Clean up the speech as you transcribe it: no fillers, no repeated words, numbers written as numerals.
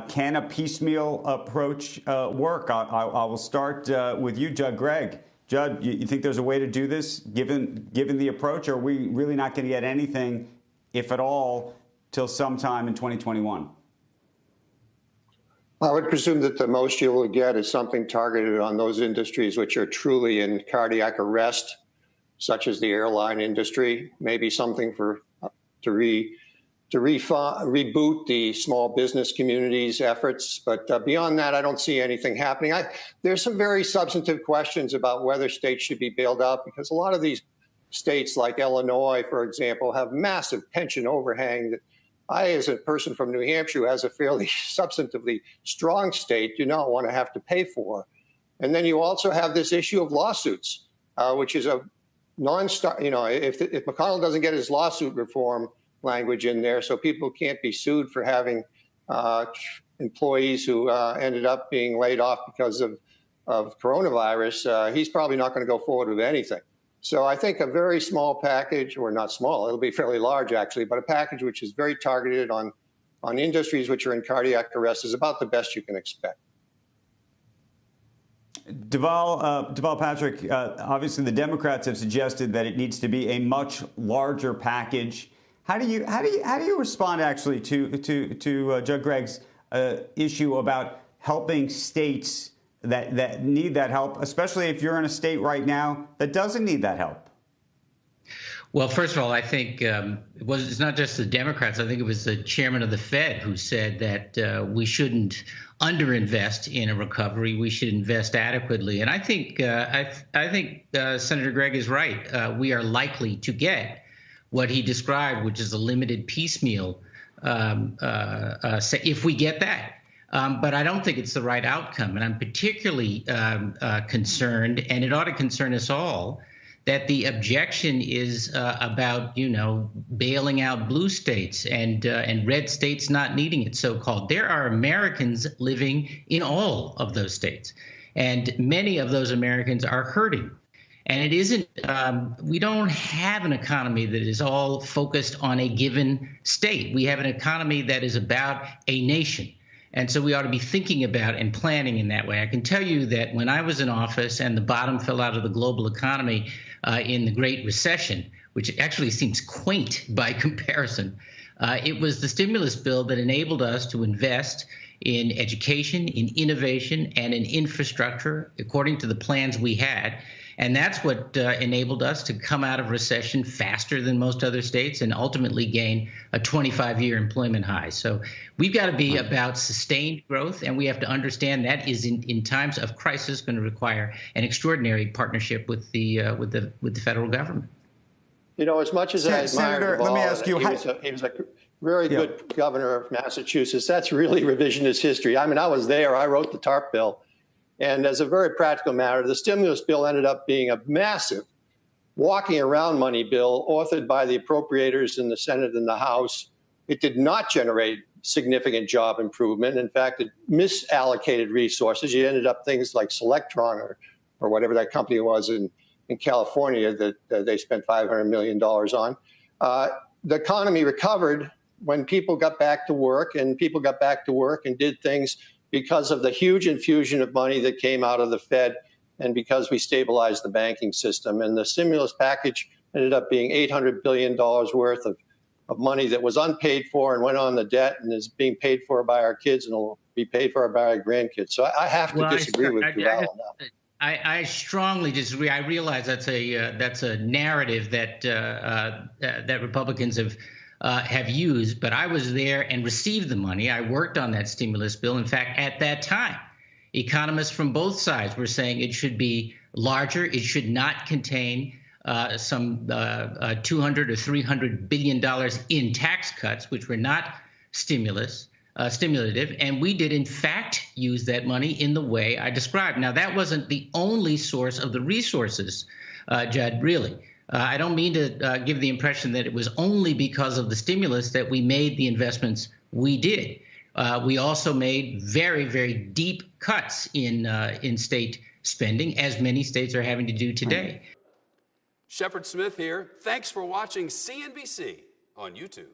Can a piecemeal approach work? I will start with you, Judd Gregg. Judd, you think there's a way to do this, given the approach, or are we really not going to get anything, if at all, till sometime in 2021? I would presume that the most you will get is something targeted on those industries which are truly in cardiac arrest, such as the airline industry, maybe something to reboot the small business community's efforts. But beyond that, I don't see anything happening. There's some very substantive questions about whether states should be bailed out, because a lot of these states, like Illinois, for example, have massive pension overhang that I, as a person from New Hampshire, who has a fairly substantively strong state, do not want to have to pay for. And then you also have this issue of lawsuits, which is a non-stop. If McConnell doesn't get his lawsuit reform language in there, so people can't be sued for having employees who ended up being laid off because of coronavirus, he's probably not going to go forward with anything. So I think a very small package, or not small, it'll be fairly large actually, but a package which is very targeted on industries which are in cardiac arrest is about the best you can expect. Deval Patrick, obviously the Democrats have suggested that it needs to be a much larger package. How do you respond actually to Judd Gregg's issue about helping states that need that help, especially if you're in a state right now that doesn't need that help? Well, first of all, I think it's not just the Democrats. I think it was the chairman of the Fed who said that we shouldn't underinvest in a recovery. We should invest adequately. And I think Senator Gregg is right. We are likely to get what he described, which is a limited piecemeal, if we get that. But I don't think it's the right outcome. And I'm particularly concerned, and it ought to concern us all, that the objection is about, bailing out blue states and red states not needing it, so-called. There are Americans living in all of those states, and many of those Americans are hurting. And it isn't, we don't have an economy that is all focused on a given state. We have an economy that is about a nation. And so we ought to be thinking about and planning in that way. I can tell you that when I was in office and the bottom fell out of the global economy in the Great Recession, which actually seems quaint by comparison, it was the stimulus bill that enabled us to invest in education, in innovation, and in infrastructure according to the plans we had. And that's what enabled us to come out of recession faster than most other states and ultimately gain a 25-year employment high. So we've got to be about sustained growth, and we have to understand that is in times of crisis going to require an extraordinary partnership with the federal government. As much as I admire Senator, let me ask you, he was a very good governor of Massachusetts. That's really revisionist history. I mean, I was there. I wrote the TARP bill. And as a very practical matter, the stimulus bill ended up being a massive walking around money bill authored by the appropriators in the Senate and the House. It did not generate significant job improvement. In fact, it misallocated resources. You ended up things like Selectron or whatever that company was in California that they spent $500 million on. The economy recovered when people got back to work, and people got back to work and did things because of the huge infusion of money that came out of the Fed and because we stabilized the banking system. And the stimulus package ended up being $800 billion worth of money that was unpaid for and went on the debt and is being paid for by our kids and will be paid for by our grandkids. So I have to disagree with Deval on that. I strongly disagree. I realize that's a narrative that Republicans have used, but I was there and received the money. I worked on that stimulus bill. In fact, at that time, economists from both sides were saying it should be larger. It should not contain some $200 or $300 billion in tax cuts, which were not stimulative. And we did, in fact, use that money in the way I described. Now, that wasn't the only source of the resources, Judd, really. I don't mean to give the impression that it was only because of the stimulus that we made the investments we did. We also made very, very deep cuts in state spending, as many states are having to do today. Shepard Smith here. Thanks for watching CNBC on YouTube.